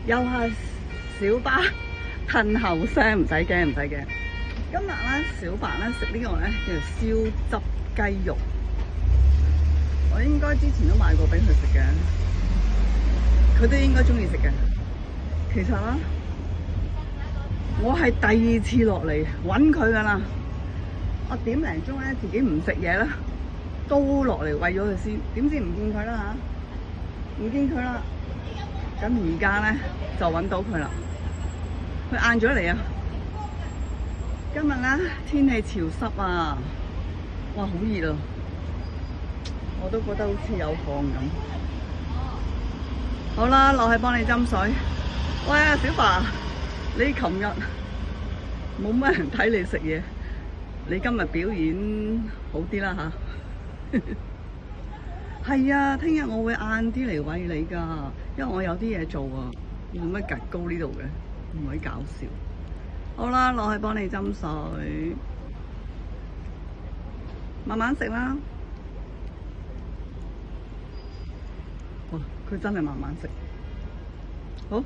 又係小巴褪後聲，唔使驚，唔使驚。今日咧，小白咧食呢個咧叫做燒汁雞肉，我應該之前都買過俾佢食嘅，佢都應該中意食嘅。其實啦，我係第2次落嚟揾佢噶啦，我點零鐘咧自己唔食嘢啦，都落嚟餵咗佢先，點知唔見佢啦嚇，唔見佢啦，咁而家咧就揾到佢啦，佢晏咗嚟啊！今日咧天氣潮濕啊，哇好熱啊，我都覺得好似有汗咁。好啦，落去幫你斟水。喂啊，小爸，你琴日冇乜人睇你食嘢，你今日表演好啲啦吓。係啊，聽日我會晏啲嚟餵你噶，因為我有啲嘢做啊，冇乜趌高呢度嘅，唔可以搞笑。好啦，落去幫你斟水，慢慢食啦。哇，佢真係慢慢食。好。